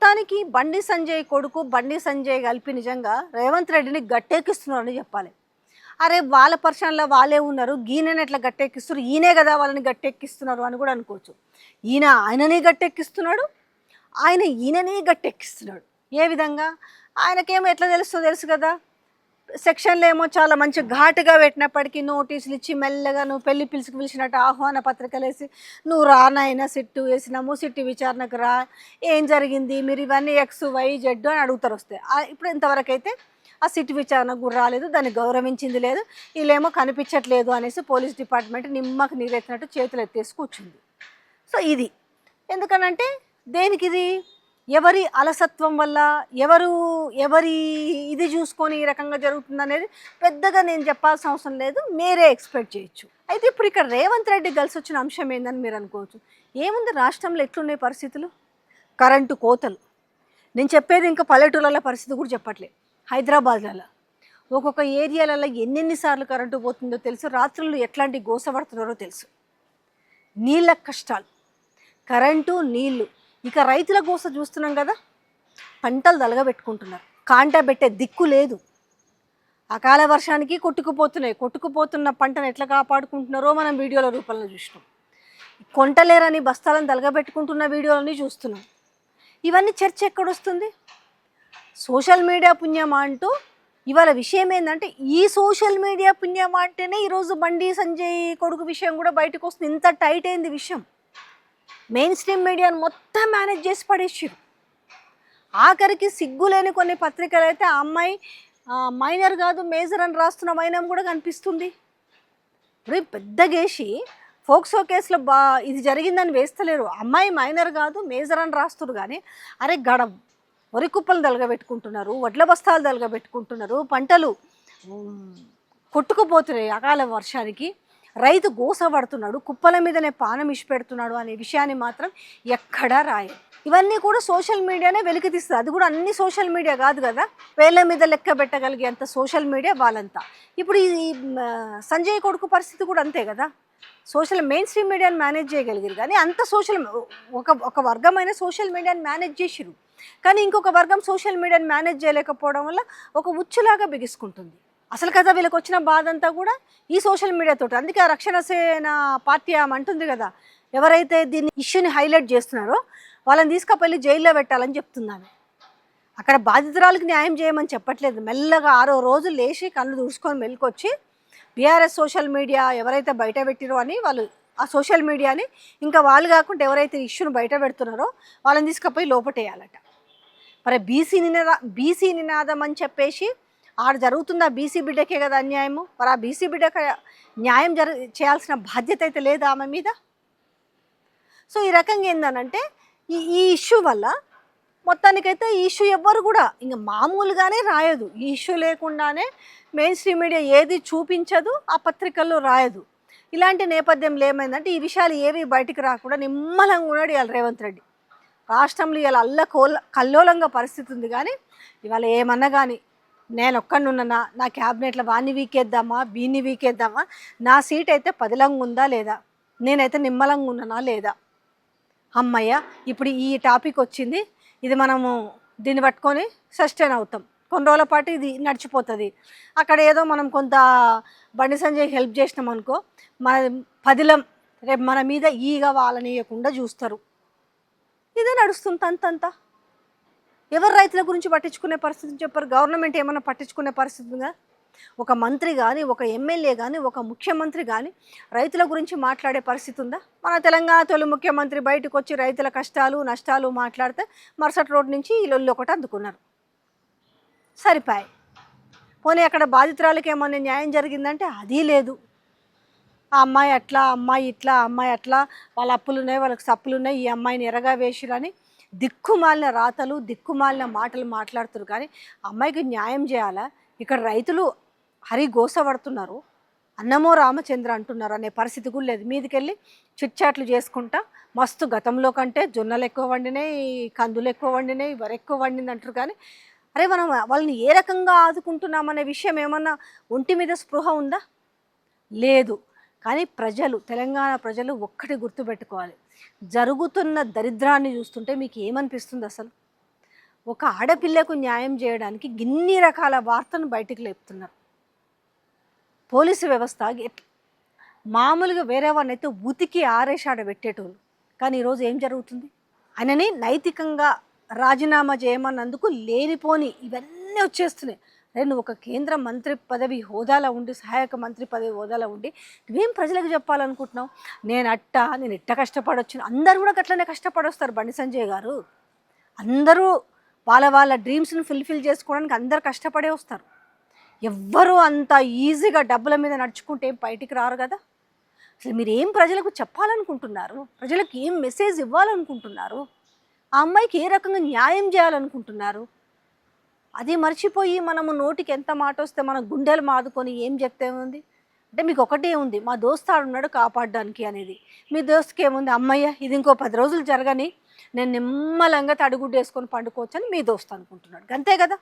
మొత్తానికి బండి సంజయ్ కొడుకు బండి సంజయ్ కలిపి నిజంగా రేవంత్ రెడ్డిని గట్టెక్కిస్తున్నారని చెప్పాలి. అరే వాళ్ళ పర్సనల్లో వాళ్ళే ఉన్నారు, ఈయనని ఎట్లా గట్టెక్కిస్తున్నారు, ఈయనే కదా వాళ్ళని గట్టెక్కిస్తున్నారు అని కూడా అనుకోవచ్చు. ఈయన ఆయనని గట్టెక్కిస్తున్నాడు, ఆయన ఈయనని గట్టెక్కిస్తున్నాడు. ఏ విధంగా? ఆయనకేమో ఎట్లా తెలుసు కదా, సెక్షన్లో ఏమో చాలా మంచి ఘాటుగా పెట్టినప్పటికీ నోటీసులు ఇచ్చి మెల్లగా నువ్వు పెళ్లి పిలిచినట్టు ఆహ్వాన పత్రికలు వేసి నువ్వు రానైనా సిట్టు వేసినాము, సిట్టు విచారణకు రా, ఏం జరిగింది, మీరు ఇవన్నీ XYZ అని అడుగుతారు. వస్తే ఇప్పుడు ఇంతవరకు అయితే ఆ సిట్టు విచారణకు కూడా రాలేదు, దాన్ని గౌరవించింది లేదు, వీళ్ళేమో కనిపించట్లేదు అనేసి పోలీస్ డిపార్ట్మెంట్ నిమ్మకు నీరెత్తినట్టు చేతులు ఎత్తేసి కూర్చుంది. సో ఇది ఎందుకనంటే దేనికి ఇది? ఎవరి అలసత్వం వల్ల, ఎవరి ఇది చూసుకొని ఈ రకంగా జరుగుతుందనేది పెద్దగా నేను చెప్పాల్సిన అవసరం లేదు, మీరే ఎక్స్పెక్ట్ చేయొచ్చు. అయితే ఇప్పుడు ఇక్కడ రేవంత్ రెడ్డి కలిసి వచ్చిన అంశం ఏందని మీరు అనుకోవచ్చు. ఏముంది, రాష్ట్రంలో ఎట్లున్నాయి పరిస్థితులు? కరెంటు కోతలు. నేను చెప్పేది ఇంకా పల్లెటూళ్ళ పరిస్థితి కూడా చెప్పట్లే. హైదరాబాద్లలో ఒక్కొక్క ఏరియాలలో ఎన్నెన్నిసార్లు కరెంటు పోతుందో తెలుసు, రాత్రులు ఎట్లాంటి గోసపడుతున్నారో తెలుసు. నీళ్ళ కష్టాలు, కరెంటు, నీళ్ళు. ఇక రైతుల కోసం చూస్తున్నాం కదా, పంటలు దలగబెట్టుకుంటున్నారు, కాంట పెట్టే దిక్కు లేదు. అకాల వర్షానికి కొట్టుకుపోతున్న పంటను ఎట్లా కాపాడుకుంటున్నారో మనం వీడియోల రూపంలో చూసినాం. కొంటలేరని బస్తాలను దలగబెట్టుకుంటున్న వీడియోలని చూస్తున్నాం. ఇవన్నీ చర్చ ఎక్కడొస్తుంది? సోషల్ మీడియా పుణ్యమా అంటూ ఇవాళ విషయం ఏంటంటే, ఈ సోషల్ మీడియా పుణ్యమా అంటేనే ఈరోజు బండి సంజయ్ కొడుకు విషయం కూడా బయటకు వస్తుంది. ఇంత టైట్ అయింది విషయం. మెయిన్ స్ట్రీమ్ మీడియాను మొత్తం మేనేజ్ చేసి పడేసారు. ఆఖరికి సిగ్గులేని కొన్ని పత్రికలు అయితే ఆ అమ్మాయి మైనర్ కాదు మేజర్ అని రాస్తున్న వైనం కూడా కనిపిస్తుంది. ఇప్పుడు పెద్దగేసి ఫోక్సో కేసులో ఇది జరిగిందని వేస్తలేరు. అమ్మాయి మైనర్ కాదు మేజర్ అని రాస్తున్నారు. కానీ అరే వరి కుప్పలు దలగబెట్టుకుంటున్నారు, వడ్ల బస్తాలు దలగబెట్టుకుంటున్నారు, పంటలు కొట్టుకుపోతున్నాయి అకాల వర్షానికి, రైతు గోసపడుతున్నాడు, కుప్పల మీదనే పానం ఇష్టపెడుతున్నాడు అనే విషయాన్ని మాత్రం ఎక్కడా రాయరు. ఇవన్నీ కూడా సోషల్ మీడియానే వెలికితీస్తుంది. అది కూడా అన్ని సోషల్ మీడియా కాదు కదా, వేళ్ళ మీద లెక్క పెట్టగలిగేంత సోషల్ మీడియా వాళ్ళంతా. ఇప్పుడు ఈ సంజయ్ కొడుకు పరిస్థితి కూడా అంతే కదా, మెయిన్ స్ట్రీమ్ మీడియాని మేనేజ్ చేయగలిగారు. కానీ అంత ఒక వర్గమైన సోషల్ మీడియాని మేనేజ్ చేసిరు. కానీ ఇంకొక వర్గం సోషల్ మీడియాని మేనేజ్ చేయలేకపోవడం వల్ల ఒక ఉచ్చులాగా బిగుసుకుంటుంది. అసలు కదా వీళ్ళకి వచ్చిన బాధ అంతా కూడా ఈ సోషల్ మీడియాతో. అందుకే ఆ రక్షణ సేన పార్టీ ఆమె అంటుంది కదా, ఎవరైతే దీన్ని ఇష్యూని హైలైట్ చేస్తున్నారో వాళ్ళని తీసుకుపోయి జైల్లో పెట్టాలని చెప్తున్నాను. అక్కడ బాధితురాలకు న్యాయం చేయమని చెప్పట్లేదు. మెల్లగా 6వ రోజు లేచి కళ్ళు దూసుకొని మెల్కొచ్చి బీఆర్ఎస్ సోషల్ మీడియా ఎవరైతే బయట పెట్టిరో అని వాళ్ళు ఆ సోషల్ మీడియాని, ఇంకా వాళ్ళు కాకుండా ఎవరైతే ఇష్యూని బయట పెడుతున్నారో వాళ్ళని తీసుకుపోయి లోపటేయాలట. మరి బీసీ నినాదం అని చెప్పేసి ఆడ జరుగుతుందా? బీసీ బిడ్డకే కదా అన్యాయము. మరి ఆ బీసీ బిడ్డకి న్యాయం చేయాల్సిన బాధ్యత అయితే లేదా ఆమె మీద? సో ఈ రకంగా ఏందనంటే ఈ ఇష్యూ వల్ల మొత్తానికైతే ఈ ఇష్యూ ఎవ్వరు కూడా ఇంకా మామూలుగానే రాయదు. ఈ ఇష్యూ లేకుండానే మెయిన్ స్ట్రీమ్ మీడియా ఏది చూపించదు, ఆ పత్రికల్లో రాయదు. ఇలాంటి నేపథ్యంలో ఏమైందంటే ఈ విషయాలు ఏవి బయటికి రాకుండా నిమ్మలంగా ఉన్నాడు ఇవాళ రేవంత్ రెడ్డి. రాష్ట్రంలో ఇవాళ కల్లోలంగా పరిస్థితి ఉంది. కానీ ఇవాళ ఏమన్నా కానీ నేను ఒక్కడున్నానా, నా క్యాబినెట్లో వాడిని వీకేద్దామా, వీడిని వీకేద్దామా, నా సీట్ అయితే పదిలంగా ఉందా లేదా, నేనైతే నిమ్మలంగా ఉన్నానా లేదా, అమ్మయ్య ఇప్పుడు ఈ టాపిక్ వచ్చింది, ఇది మనము దీన్ని పట్టుకొని సస్టైన్ అవుతాం, కొన్ని రోజుల పాటు ఇది నడిచిపోతుంది. అక్కడ ఏదో మనం కొంత బండి సంజయ్ హెల్ప్ చేసినాం అనుకో, మన పదిలం రేపు మన మీద ఈగ వాళ్ళనియకుండా చూస్తారు. ఇదే నడుస్తుంది అంతంతా. ఎవరు రైతుల గురించి పట్టించుకునే పరిస్థితి చెప్పారు? గవర్నమెంట్ ఏమైనా పట్టించుకునే పరిస్థితిగా? ఒక మంత్రి కానీ, ఒక ఎమ్మెల్యే కానీ, ఒక ముఖ్యమంత్రి కానీ రైతుల గురించి మాట్లాడే పరిస్థితి ఉందా? మన తెలంగాణ తొలి ముఖ్యమంత్రి బయటకు వచ్చి రైతుల కష్టాలు నష్టాలు మాట్లాడితే మరుసటి రోడ్డు నుంచి ఈ లొల్లి ఒకటి అందుకున్నారు, సరిపాయి. పోనీ అక్కడ బాధితురాలకి ఏమన్నా న్యాయం జరిగిందంటే అది లేదు. ఆ అమ్మాయి అట్లా, అమ్మాయి ఇట్లా, అమ్మాయి అట్లా, వాళ్ళ అప్పులు ఉన్నాయి, వాళ్ళకి సప్పులు ఉన్నాయి, ఈ అమ్మాయిని ఎరగా వేసిరని దిక్కుమాలిన రాతలు, దిక్కుమాలిన మాటలు మాట్లాడుతున్నారు. కానీ అమ్మాయికి న్యాయం చేయాలా? ఇక్కడ రైతులు గోసపడుతున్నారు, అన్నమో రామచంద్ర అంటున్నారు అనే పరిస్థితి కూడా లేదు. మీదికెళ్ళి చిట్చాట్లు చేసుకుంటా మస్తు గతంలో కంటే జొన్నలు ఎక్కువ వండినాయి, కందులు ఎక్కువ వండినాయి, వరి ఎక్కువ వండింది అంటారు. కానీ అరే మనం వాళ్ళని ఏ రకంగా ఆదుకుంటున్నామనే విషయం ఏమన్నా ఒంటి మీద స్పృహ ఉందా? లేదు. కానీ తెలంగాణ ప్రజలు ఒక్కటి గుర్తుపెట్టుకోవాలి, జరుగుతున్న దరిద్రాన్ని చూస్తుంటే మీకు ఏమనిపిస్తుంది? అసలు ఒక ఆడపిల్లకు న్యాయం చేయడానికి గిన్ని రకాల వార్తను బయటికి లేపుతున్నారు. పోలీసు వ్యవస్థ మామూలుగా వేరే వాడిని అయితే ఉతికి ఆరేసి ఆడబెట్టేటోళ్ళు. కానీ ఈరోజు ఏం జరుగుతుంది? ఆయనని నైతికంగా రాజీనామా చేయమన్నందుకు లేనిపోని ఇవన్నీ వచ్చేస్తున్నాయి. అరే నువ్వు ఒక కేంద్ర మంత్రి పదవి హోదాలో ఉండి, సహాయక మంత్రి పదవి హోదాలో ఉండి నువ్వేం ప్రజలకు చెప్పాలనుకుంటున్నావు? నేను ఇట్ట కష్టపడొచ్చు. అందరూ కూడా అట్లనే కష్టపడొస్తారు. బండి సంజయ్ గారు అందరూ వాళ్ళ డ్రీమ్స్ని ఫుల్ఫిల్ చేసుకోవడానికి అందరు కష్టపడే వస్తారు. ఎవ్వరూ అంత ఈజీగా డబ్బుల మీద నడుచుకుంటే ఏం బయటికి రారు కదా. అసలు మీరు ఏం ప్రజలకు చెప్పాలనుకుంటున్నారు? ప్రజలకు ఏం మెసేజ్ ఇవ్వాలనుకుంటున్నారు? ఆ అమ్మాయికి ఏ రకంగా న్యాయం చేయాలనుకుంటున్నారు? అది మర్చిపోయి మనము నోటికి ఎంత మాట వస్తే మన గుండెలు మాదుకొని ఏం చెప్తే ఉంది అంటే మీకు ఒకటే ఉంది, మా దోస్తాడు ఉన్నాడు కాపాడడానికి అనేది. మీ దోస్తుకి ఏముంది, అమ్మయ్య ఇది ఇంకో 10 రోజులు జరగని నేను నిమ్మలంగా తడిగుడ్డు వేసుకొని పండుకోవచ్చు అని మీ దోస్తు అనుకుంటున్నాడు. అంతే కదా.